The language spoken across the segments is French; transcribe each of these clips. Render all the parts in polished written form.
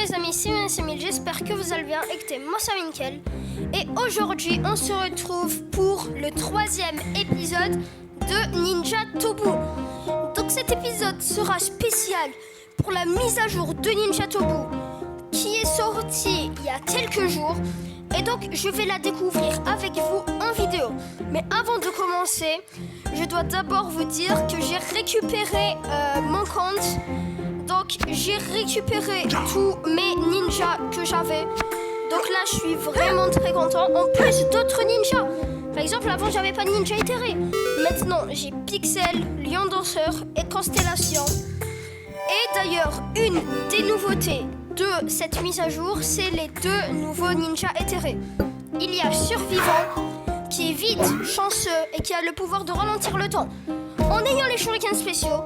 les amis, c'est Emile, j'espère que vous allez bien et que t'es Mossa Winkel. Et aujourd'hui, on se retrouve pour le 3e épisode de Ninja Tobu. Donc cet épisode sera spécial pour la mise à jour de Ninja Tobu qui est sortie il y a quelques jours. Et donc je vais la découvrir avec vous en vidéo. Mais avant de commencer, je dois d'abord vous dire que j'ai récupéré mon compte. Donc j'ai récupéré tous mes ninjas que j'avais. Donc là je suis vraiment très content. En plus d'autres ninjas. Par exemple avant j'avais pas de ninja éthéré. Maintenant j'ai Pixel, Lion Danseur et Constellation. Et d'ailleurs une des nouveautés de cette mise à jour, c'est les 2 nouveaux ninjas éthérés. Il y a Survivant qui est vite, chanceux et qui a le pouvoir de ralentir le temps en ayant les shurikens spéciaux.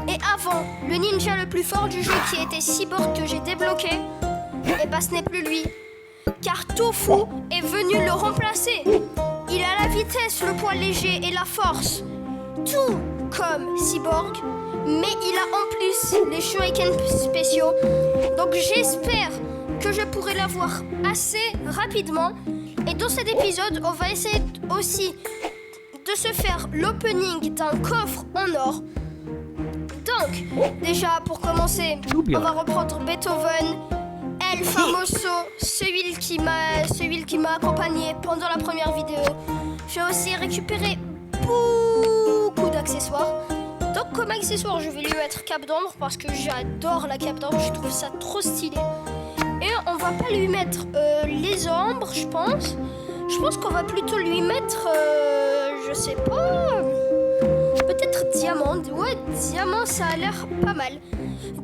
Et avant, le ninja le plus fort du jeu qui était Cyborg que j'ai débloqué, et bah ce n'est plus lui. Car Tofu est venu le remplacer. Il a la vitesse, le poids léger et la force. Tout comme Cyborg, mais il a en plus les shurikens spéciaux. Donc j'espère que je pourrai l'avoir assez rapidement. Et dans cet épisode, on va essayer aussi de se faire l'opening d'un coffre en or. Donc, déjà pour commencer, on va reprendre Beethoven, El Famoso, celui qui m'a accompagné pendant la première vidéo. J'ai aussi récupéré beaucoup d'accessoires. Donc comme accessoire, je vais lui mettre cape d'ombre parce que j'adore la cape d'ombre, je trouve ça trop stylé. Et on va pas lui mettre les ombres, je pense. Je pense qu'on va plutôt lui mettre, je sais pas, peut-être diamant. Ouais, diamant, ça a l'air pas mal.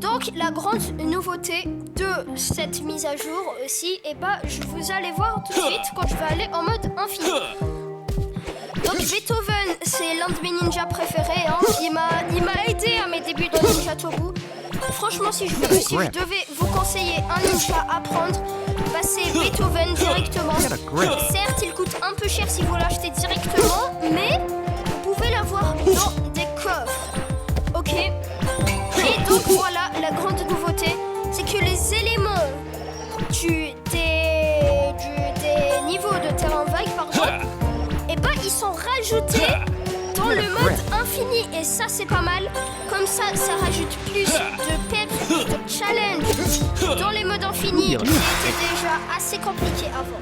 Donc la grande nouveauté de cette mise à jour aussi, et bah vous allez voir tout de suite quand je vais aller en mode infini. Donc Beethoven, c'est l'un de mes ninjas préférés. Hein. Il m'a aidé à mes débuts dans Ninja Tobu. Franchement, si je devais vous conseiller un ninja à prendre, bah c'est Beethoven directement. Certes, il coûte un peu cher si vous l'achetez directement, mais vous pouvez l'avoir dans des coffres. Ok. Et donc voilà, la grande nouveauté, c'est que les éléments des niveaux de terrain vague, pardon, et bah ils sont rajoutés dans le mode infini et ça c'est pas mal. Comme ça rajoute plus de peps et de challenge dans les modes infinis qui étaient déjà assez compliqués avant.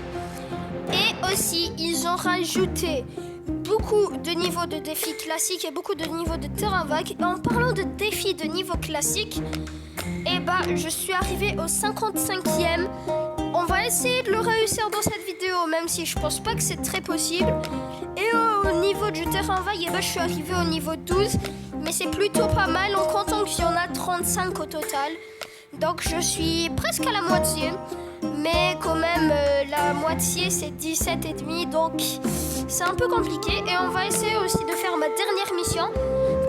Et aussi ils ont rajouté beaucoup de niveaux de défis classiques et beaucoup de niveaux de terrain vague. Et en parlant de défis de niveau classique, et bah je suis arrivée au 55e. On va essayer de le réussir dans cette vidéo, même si je pense pas que c'est très possible. Et au niveau du terrain vague, et bah, je suis arrivée au niveau 12. Mais c'est plutôt pas mal en comptant qu'il y en a 35 au total. Donc je suis presque à la moitié. Mais quand même, la moitié c'est 17,5. Donc c'est un peu compliqué. Et on va essayer aussi de faire ma dernière mission,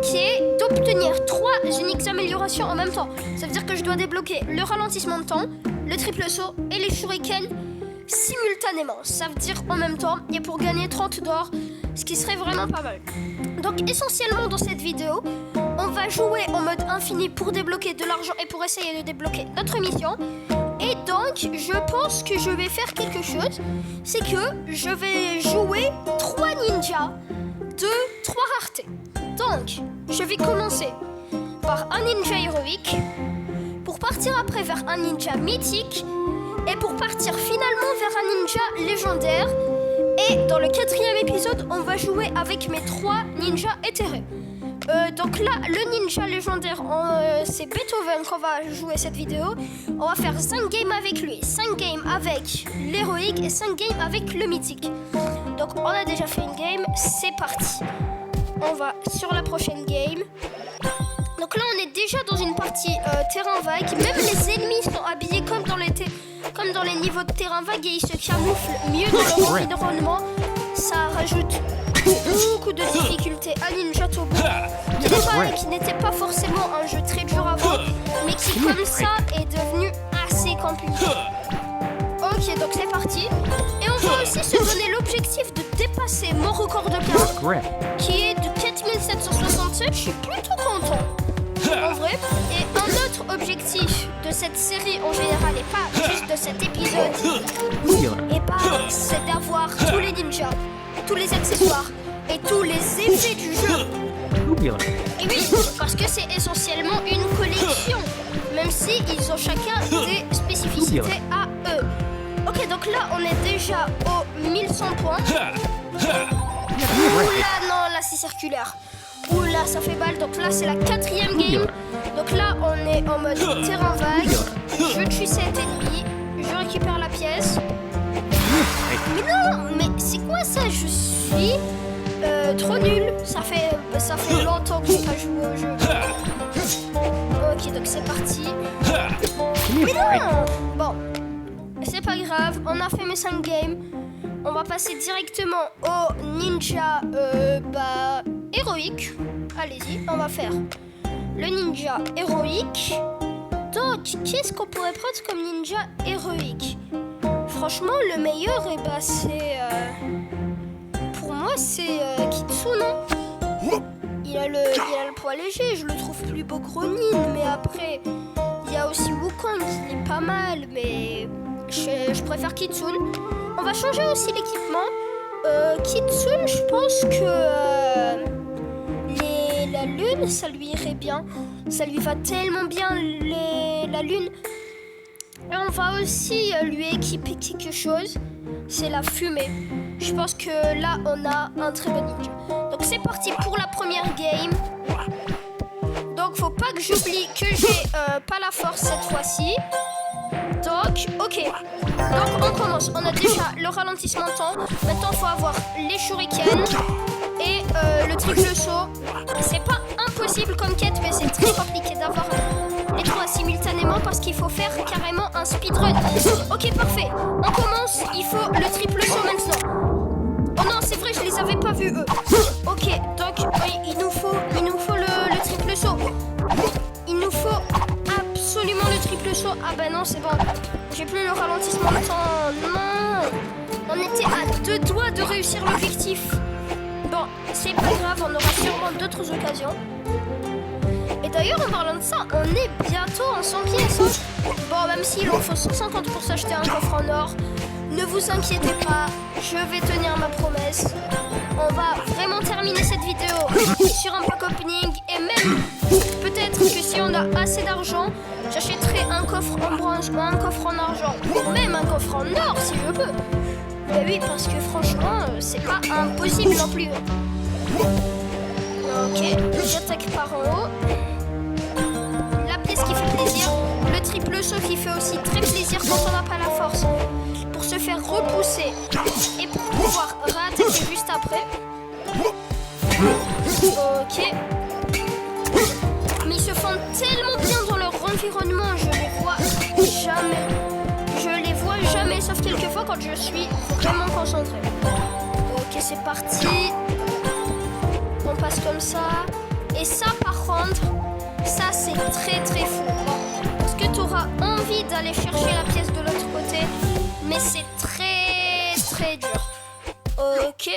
qui est d'obtenir 3 uniques améliorations en même temps. Ça veut dire que je dois débloquer le ralentissement de temps, le triple saut et les shurikens simultanément. Ça veut dire en même temps et pour gagner 30 d'or, ce qui serait vraiment pas mal. Donc essentiellement dans cette vidéo, on va jouer en mode infini pour débloquer de l'argent et pour essayer de débloquer notre mission. Et donc je pense que je vais faire quelque chose, c'est que je vais jouer 3 ninjas de 3 raretés. Donc je vais commencer par un ninja héroïque, pour partir après vers un ninja mythique et pour partir finalement vers un ninja légendaire. Et dans le 4e épisode, on va jouer avec mes 3 ninjas éthérés. Donc là, le ninja légendaire, c'est Beethoven qu'on va jouer cette vidéo. On va faire 5 games avec lui, 5 games avec l'héroïque et 5 games avec le mythique. Donc on a déjà fait une game, c'est parti. On va sur la prochaine game. Donc là on est déjà dans une partie terrain vague. Même les ennemis sont habillés comme dans les niveaux de terrain vague et ils se camouflent mieux dans leur environnement. Ça rajoute beaucoup de difficultés à Ninja Tobu, qui n'était pas forcément un jeu très dur avant, mais qui comme ça est devenu assez compliqué. Ok, donc c'est parti. Et on va aussi se donner l'objectif de dépasser mon record de points, qui est de 4767. Je suis plutôt content en vrai. Et un autre objectif de cette série en général, principal et pas juste de cet épisode, et bah, c'est d'avoir tous les ninjas, tous les accessoires et tous les effets du jeu. Et oui, parce que c'est essentiellement une collection, même si ils ont chacun des spécificités à eux. Ok, donc là, on est déjà aux 1100 points. Oula, non, là, c'est circulaire. Oula, ça fait balle. Donc là, c'est la 4e game. Donc là, on est en mode terrain vague. Je tue cet ennemi. Je récupère la pièce. Mais non, mais c'est quoi ça? Je suis trop nul. Ça fait longtemps que j'ai pas joué au jeu. Ok, donc c'est parti. Mais non! Bon, c'est pas grave. On a fait mes 5 games. On va passer directement au ninja héroïque. Allez-y, on va faire le ninja héroïque. Donc, qu'est-ce qu'on pourrait prendre comme ninja héroïque? Franchement, le meilleur, c'est... pour moi, c'est Kitsune. Il a le poids léger, je le trouve plus beau que Ronin. Mais après, il y a aussi Wukong, il est pas mal. Mais je préfère Kitsune. On va changer aussi l'équipement. Kitsune, je pense que la lune, ça lui irait bien. Ça lui va tellement bien, la lune. Et on va aussi lui équiper quelque chose. C'est la fumée. Je pense que là, on a un très bon ninja. Donc c'est parti pour la première game. Donc faut pas que j'oublie que j'ai pas la force cette fois-ci. Donc, ok. Donc on commence. On a déjà le ralentissement de temps. Maintenant, il faut avoir les shurikens et le triple saut. C'est pas impossible comme quête, mais c'est très compliqué d'avoir les 3 simultanément parce qu'il faut faire carrément un speedrun. Ok, parfait. On commence. Il faut le triple saut maintenant. Oh non, c'est vrai, je les avais pas vus eux. Ok, donc il nous faut le triple saut. Il nous faut absolument le triple saut. Ah bah non, c'est bon. J'ai plus le ralentissement de temps. Non. On était à 2 doigts de réussir l'objectif. Bon, c'est pas grave, on aura sûrement d'autres occasions. Et d'ailleurs, en parlant de ça, on est bientôt en 100 pièces. Hein. Bon, même s'il en faut 150 pour s'acheter un coffre en or, ne vous inquiétez pas, je vais tenir ma promesse. On va vraiment terminer cette vidéo sur un pack opening et même peut-être que si on a assez d'argent, j'achèterai un coffre en bronze ou un coffre en argent ou même un coffre en or si je peux. Mais oui, parce que franchement, c'est pas impossible non plus. Ok, j'attaque par en haut. La pièce qui fait plaisir. Le triple saut qui fait aussi très plaisir quand on n'a pas la force. Pour se faire repousser et pour pouvoir réattaquer juste après. Ok. Mais ils se font tellement bien dans leur environnement, je les vois jamais. Je les vois jamais, sauf quelques fois quand je suis vraiment concentrée. Ok, c'est parti. On passe comme ça. Et ça, par contre, ça c'est très très fou. Parce que tu auras envie d'aller chercher la pièce de l'autre côté, mais c'est très très dur. Ok,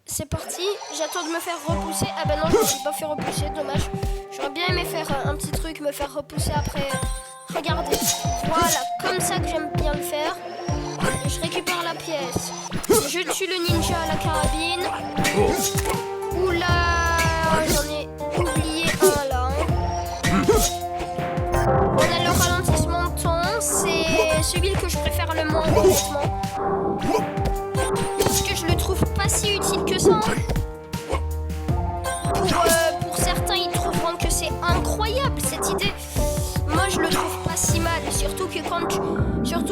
c'est parti. J'attends de me faire repousser. Ah ben non, je ne me suis pas fait repousser, dommage. J'aurais bien aimé faire un petit truc, me faire repousser après. Regardez, voilà, comme ça que j'aime bien le faire. Je récupère la pièce. Je tue le ninja à la carabine. Oula, j'en ai oublié un là. On a le ralentissement de temps. C'est celui que je préfère le moins, honnêtement. Parce que je le trouve pas si utile que ça. Pour certains, ils trouveront que c'est incroyable cette idée. Moi, je le trouve pas si mal. Surtout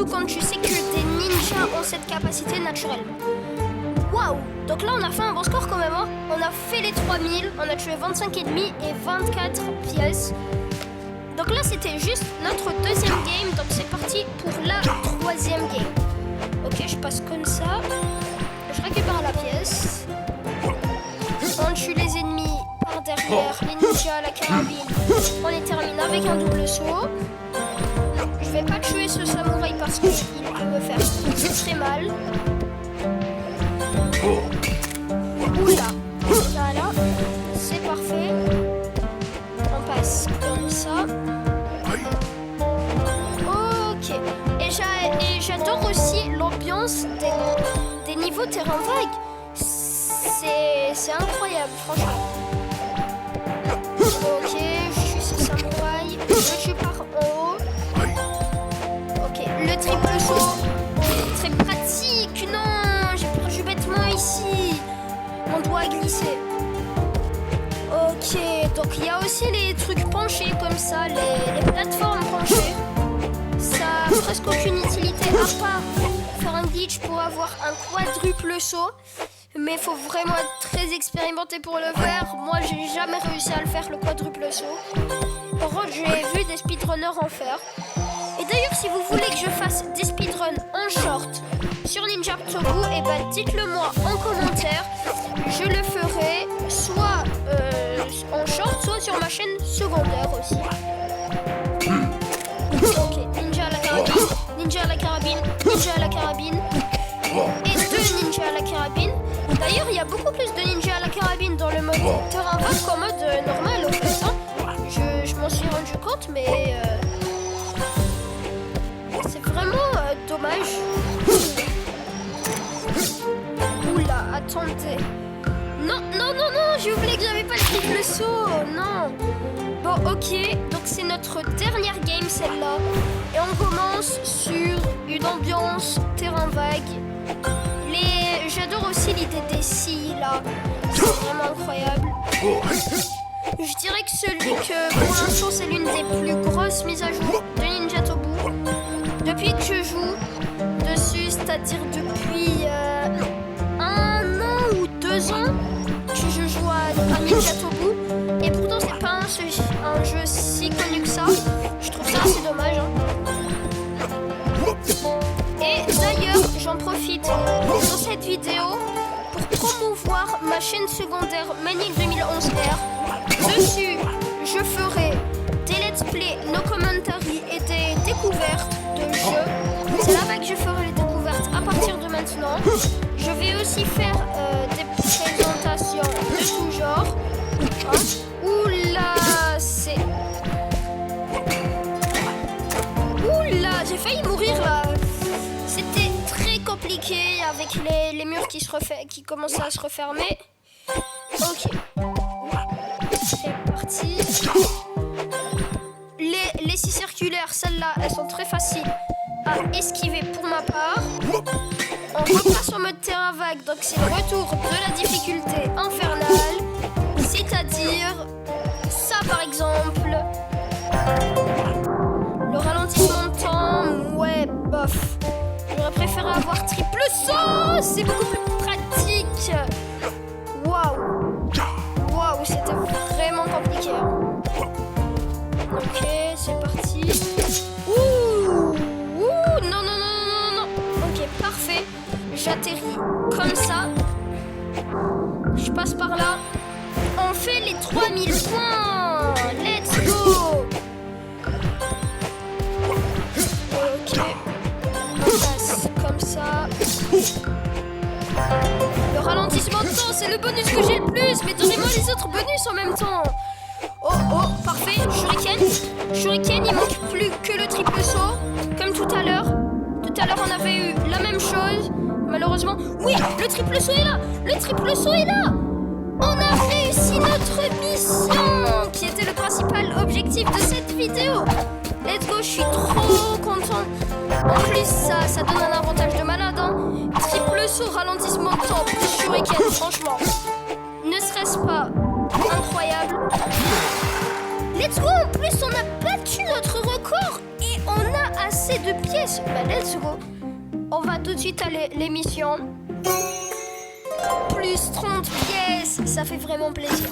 quand tu sais que des ninjas ont cette capacité naturelle. Waouh! Donc là, on a fait un bon score quand même. Hein. On a fait les 3000. On a tué 25 ennemis et 24 pièces. Donc là, c'était juste notre deuxième game. Donc c'est parti pour la troisième game. Ok, je passe comme ça. Je récupère la pièce. On tue les ennemis par derrière, les ninjas à la carabine. On les termine avec un double saut. Je vais pas tuer ce samouraï parce qu'il peut me faire très mal. Oula, voilà, c'est parfait. On passe comme ça. Ok, l'ambiance des niveaux terrain vague. C'est incroyable, franchement. Ok, je suis ce samouraï. Je suis par en haut. Ok, le triple saut. Très pratique. Non, j'ai perdu bêtement ici. On doit glisser. Ok, donc il y a aussi les trucs penchés comme ça, les plateformes penchées. Ça n'a presque aucune utilité à part faire un glitch pour avoir un quadruple saut. Mais il faut vraiment être très expérimenté pour le faire. Moi, j'ai jamais réussi à le faire, le quadruple saut. Par contre, j'ai vu des speedrunners en faire. Et d'ailleurs, si vous voulez que je fasse des speedruns en short sur Ninja Tobu, eh ben, dites-le moi en commentaire. Je le ferai soit en short, soit sur ma chaîne secondaire aussi. Ok, ninja à la carabine, ninja à la carabine, ninja à la carabine. Et 2 ninjas à la carabine. D'ailleurs, il y a beaucoup plus de ninjas à la carabine dans le mode terrain vague qu'en mode normal, au fait. Hein. Je m'en suis rendu compte, mais c'est vraiment dommage. Oula, attendez. Non, non, non, non, j'ai oublié que j'avais pas le triple saut. Non. Bon, ok, donc c'est notre dernière game, celle-là. Et on commence sur une ambiance terrain vague. J'adore aussi l'idée des scies, là. C'est vraiment incroyable. Je dirais que pour l'instant, c'est l'une des plus grosses mises à jour de Ninja Tobu. Depuis que je joue dessus, c'est-à-dire depuis 1 an ou 2 ans que je joue à Ninja Tobu. Et pourtant, c'est pas un jeu si connu que ça. Je trouve ça assez dommage. Hein. Et d'ailleurs, j'en profite dans cette vidéo pour promouvoir ma chaîne secondaire Manil 2011R. Dessus, je ferai des let's play, nos commentary et des découvertes de jeux. C'est là-bas que je ferai les découvertes à partir de maintenant. Je vais aussi faire des présentations de tout genre. Hein. Oula, Oula, j'ai failli mourir là. C'était très compliqué avec les murs qui commençaient à se refermer. Ok. C'est parti. Les scies circulaires, celles-là, elles sont très faciles à esquiver pour ma part. On repasse en mode terrain vague, donc c'est le retour de la difficulté infernale. C'est-à-dire, ça par exemple. Le ralentissement de temps, ouais, bof. J'aurais préféré avoir triple saut, c'est beaucoup plus pratique. Waouh. Waouh, c'était vraiment compliqué. Ok, c'est parti. Ouh, non, non, non, non, non. Ok, parfait. J'atterris comme ça. Je passe par là. On fait les 3000 points. Let's go. Ok. On passe comme ça. Le ralentissement de temps, c'est le bonus que j'ai le plus. Mais donnez-moi les autres bonus en même temps. Oh, oh, parfait. Shuriken. Shuriken, il manque plus que le triple saut. Comme tout à l'heure. Tout à l'heure, on avait eu la même chose. Malheureusement. Oui, le triple saut est là. Le triple saut est là. On a réussi notre mission, qui était le principal objectif de cette vidéo. Let's go, je suis trop content. En plus, ça donne un avantage de malade. Hein. Triple saut, ralentissement de temps, plus shuriken, franchement. Ne serait-ce pas incroyable? Let's go, en plus, on a battu notre record et on a assez de pièces. Bah, let's go. On va tout de suite à l'émission. Plus 30 pièces, ça fait vraiment plaisir.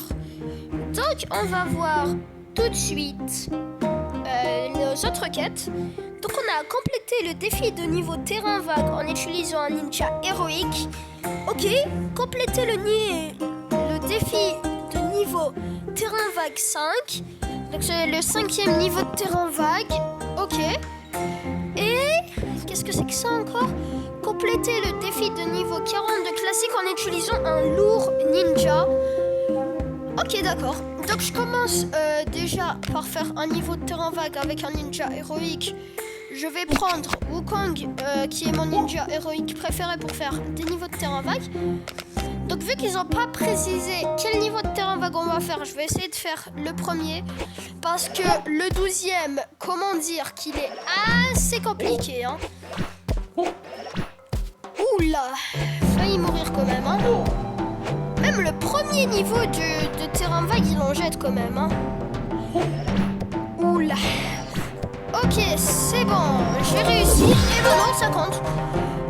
Donc, on va voir tout de suite nos autres quêtes. Donc, on a complété le défi de niveau terrain vague en utilisant un ninja héroïque. Ok, compléter le défi de niveau terrain vague 5. Donc, c'est le 5e niveau de terrain vague. Ok. Et qu'est-ce que c'est que ça encore? Compléter le défi de niveau 40 de classique en utilisant un lourd ninja. Ok, d'accord. Donc je commence déjà par faire un niveau de terrain vague avec un ninja héroïque. je vais prendre Wukong, qui est mon ninja héroïque préféré pour faire des niveaux de terrain vague. Donc vu qu'ils n'ont pas précisé quel niveau de terrain vague on va faire, je vais essayer de faire le premier. Parce que le 12e, comment dire qu'il est assez compliqué. Hein. Oula, failli mourir quand même. Hein. Même le premier niveau de terrain vague, il en jette quand même. Hein. Oula. Ok, c'est bon, j'ai réussi. Et maintenant, ça compte.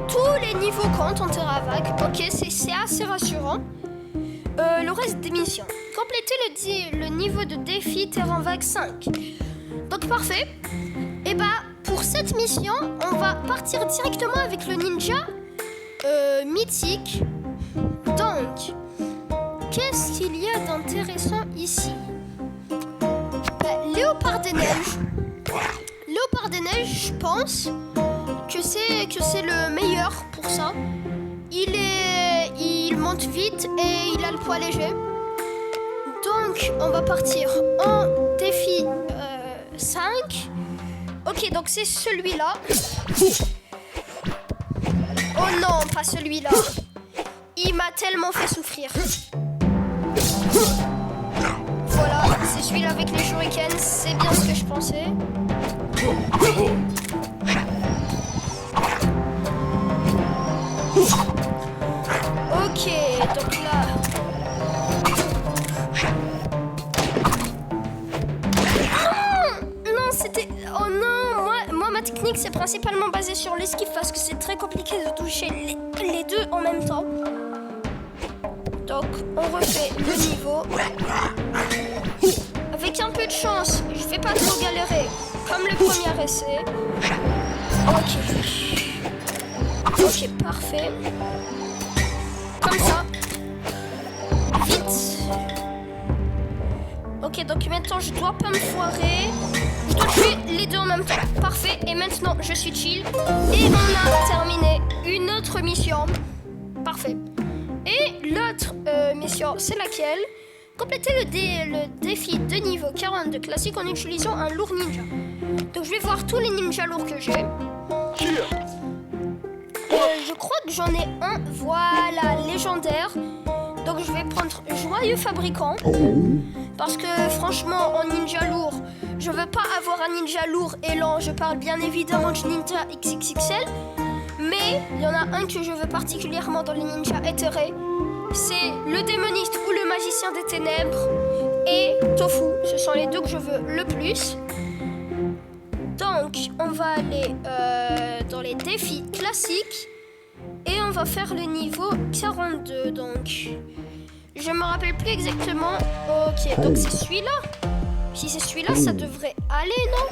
Tous les niveaux comptent en terrain vague. Ok, c'est assez rassurant. Le reste des missions. Complétez le niveau de défi terrain vague 5. Donc parfait. Et bah, pour cette mission, on va partir directement avec le ninja mythique. Donc, qu'est-ce qu'il y a d'intéressant ici? Léopard des neiges. Léopard des neiges, je pense que c'est le meilleur pour ça. Il monte vite et il a le poids léger. Donc, on va partir en défi 5. Ok, donc c'est celui-là. Oh non, pas celui-là. Il m'a tellement fait souffrir. Voilà, c'est celui-là avec les shurikens. C'est bien ce que je pensais. Ok, donc là... Non, c'était... Oh non, moi ma technique c'est principalement basée sur l'esquive parce que c'est très compliqué de toucher les deux en même temps. Donc on refait le niveau. Avec un peu de chance, je vais pas trop galérer comme le premier essai. Ok, parfait. Comme ça. Vite. Ok, donc maintenant je dois pas me foirer. Je dois tuer les deux en même temps. Parfait. Et maintenant je suis chill. Et on a terminé une autre mission. Parfait. Et l'autre mission, c'est laquelle? Complétez le défi de niveau 42 classique en utilisant un lourd ninja. Donc je vais voir tous les ninjas lourds que j'ai. Je crois que j'en ai un, voilà, légendaire. Donc je vais prendre Joyeux Fabricant. Parce que franchement, en ninja lourd, je veux pas avoir un ninja lourd et lent. Je parle bien évidemment du ninja XXXL. Mais il y en a un que je veux particulièrement dans les ninjas éthérés. C'est le démoniste ou le magicien des ténèbres et Tofu. Ce sont les deux que je veux le plus. Donc, on va aller dans les défis classiques et on va faire le niveau 42. Donc, je me rappelle plus exactement. Ok, donc c'est celui-là. Si c'est celui-là, ça devrait aller, non?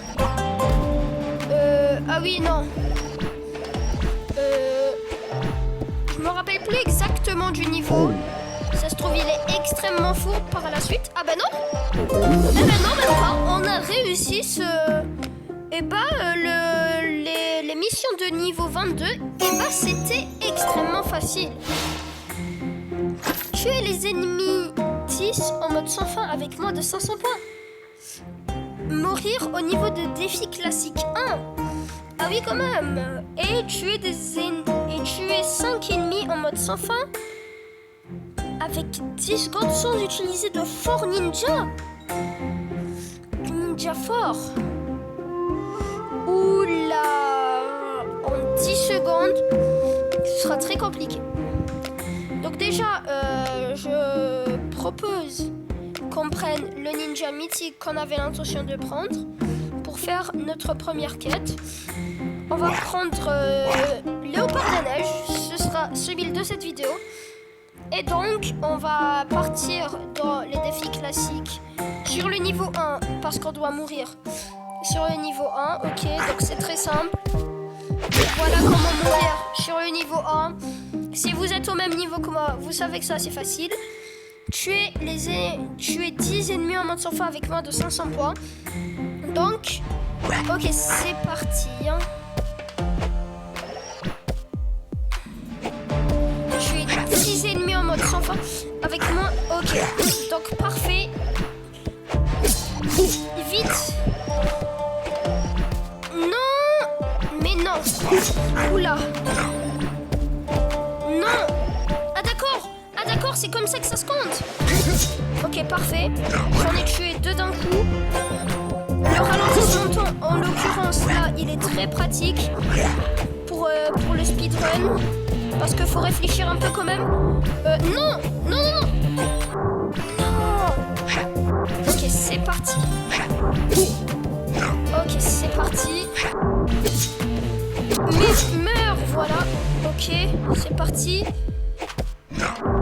Ah oui, non. Je me rappelle plus exactement du niveau. Ça se trouve, il est extrêmement fourbe par la suite. Ah bah non. Eh ben non, même pas. On a réussi ce... Eh bah, les missions de niveau 22, eh bah, c'était extrêmement facile. Tuer les ennemis 10 en mode sans fin avec moins de 500 points. Mourir au niveau de défi classique 1. Ah oui, quand même. Et tuer 5 ennemis en mode sans fin avec 10 secondes sans utiliser de fort ninja. Du ninja fort. Oula. En 10 secondes, ce sera très compliqué. Donc déjà, je propose qu'on prenne le ninja mythique qu'on avait l'intention de prendre pour faire notre première quête. On va prendre Léopard des neiges, ce sera celui de cette vidéo. Et donc, on va partir dans les défis classiques sur le niveau 1, parce qu'on doit mourir. Sur le niveau 1, ok, donc c'est très simple. Voilà comment mourir sur le niveau 1. Si vous êtes au même niveau que moi, vous savez que ça c'est facile. Tuer 10 ennemis en mode sans fin avec moins de 500 points. Donc, ok, c'est parti. Tuer 10 ennemis en mode sans fin avec moins... Ok, donc parfait. Vite. Non, Non. Oula. Non. Ah d'accord, c'est comme ça que ça se compte. Ok, parfait. J'en ai tué 2 d'un coup. Le ralentissement de temps, en l'occurrence, là, il est très pratique pour le speedrun. Parce qu'il faut réfléchir un peu quand même. Non. Ok, c'est parti. Ok, c'est parti. Mais meurs, voilà. Ok, c'est parti.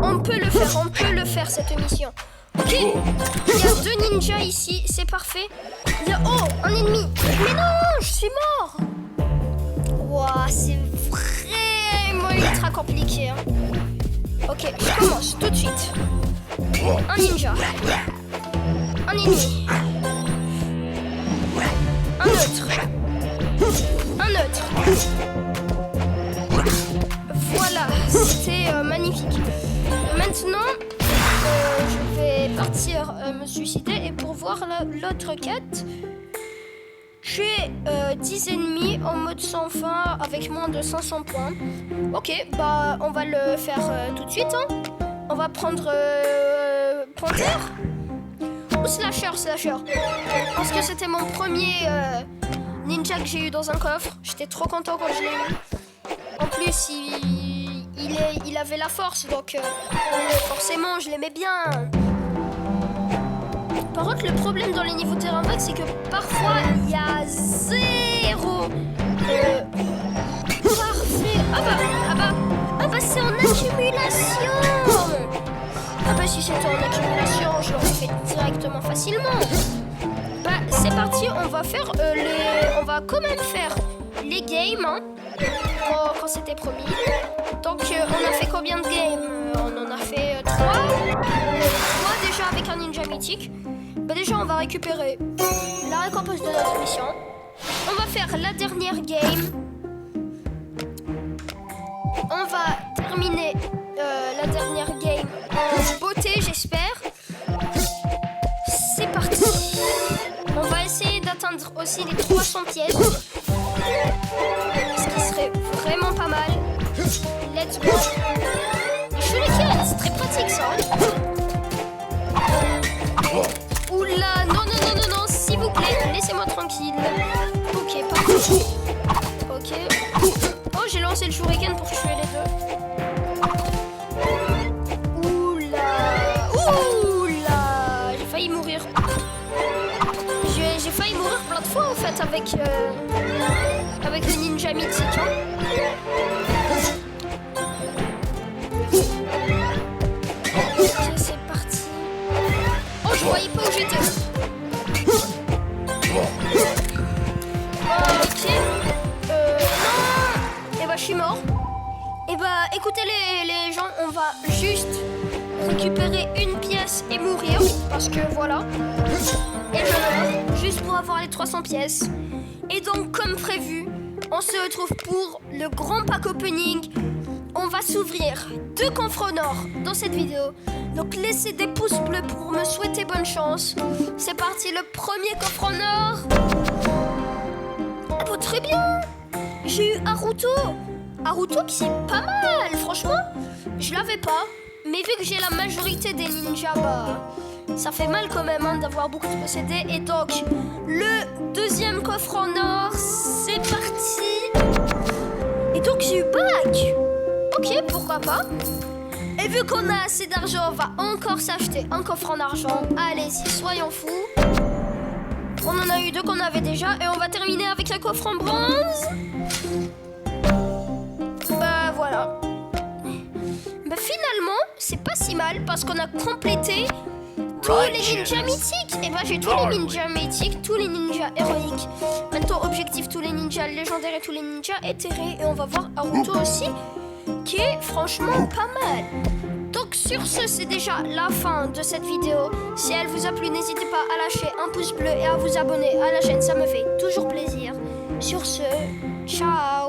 On peut le faire cette mission. Ok, il y a 2 ninjas ici, c'est parfait. Il y a... Oh, un ennemi. Mais non, je suis mort. Ouah, c'est vraiment ultra compliqué. Hein. Ok, je commence tout de suite. Un ninja. Un ennemi. Un autre. Un autre. Voilà, c'était magnifique. Maintenant, je vais partir me suicider et pour voir l'autre quête, j'ai 10 ennemis en mode sans fin avec moins de 500 points. Ok, bah on va le faire tout de suite. Hein. On va prendre Pointeur ou Slasher. Parce que c'était mon premier ninja que j'ai eu dans un coffre. J'étais trop content quand je l'ai eu. En plus, il avait la force, donc forcément, je l'aimais bien. Par contre, le problème dans les niveaux terrain vague, c'est que parfois, il y a 0. Parfait. Ah bah, c'est en accumulation. Ah bah, si c'était en accumulation, je l'aurais fait directement facilement. Bah, c'est parti, on va quand même faire les games, hein. Quand c'était promis. Donc on a fait combien de games? On en a fait 3. 3 déjà avec un ninja mythique. Bah déjà on va récupérer la récompense de notre mission. On va faire la dernière game. On va terminer la dernière game en beauté, j'espère. C'est parti. On va essayer d'atteindre aussi les 300 pièces. Ce qui serait vraiment pas mal. Let's go. Les shurikens, c'est très pratique ça. Oula, non, s'il vous plaît, laissez-moi tranquille. Ok, parfait. Ok. Oh, j'ai lancé le shuriken pour tuer les deux. Oula, j'ai failli mourir. J'ai failli mourir plein de fois en fait avec le ninja mythique. Hein. Ok, c'est parti. Oh, je voyais pas où j'étais. Ok. Non. Et bah, je suis mort. Et bah, écoutez les gens, on va juste récupérer une pièce et mourir. Parce que voilà. Et je meurs, juste pour avoir les 300 pièces. Et donc, comme prévu, on se retrouve pour le grand pack opening. On va s'ouvrir 2 coffres en or dans cette vidéo. Donc laissez des pouces bleus pour me souhaiter bonne chance. C'est parti, le premier coffre en or. Ah bah très bien. J'ai eu Haruto. Haruto qui c'est pas mal, franchement. Je l'avais pas. Mais vu que j'ai la majorité des ninjas, bah... ça fait mal quand même hein, d'avoir beaucoup de possédés. Et donc, le deuxième coffre en or, c'est parti. Et donc, j'ai eu Bac. Ok, pourquoi pas. Et vu qu'on a assez d'argent, on va encore s'acheter un coffre en argent. Allez-y, soyons fous. On en a eu 2 qu'on avait déjà. Et on va terminer avec un coffre en bronze. Bah, voilà. Bah, finalement, c'est pas si mal parce qu'on a complété... tous les ninjas mythiques. Et bah j'ai tous les ninjas mythiques, tous les ninjas héroïques. Maintenant objectif tous les ninjas légendaires et tous les ninjas éthérés. Et on va voir Haruto aussi, qui est franchement pas mal. Donc sur ce, c'est déjà la fin de cette vidéo. Si elle vous a plu, n'hésitez pas à lâcher un pouce bleu et à vous abonner à la chaîne, ça me fait toujours plaisir. Sur ce, ciao.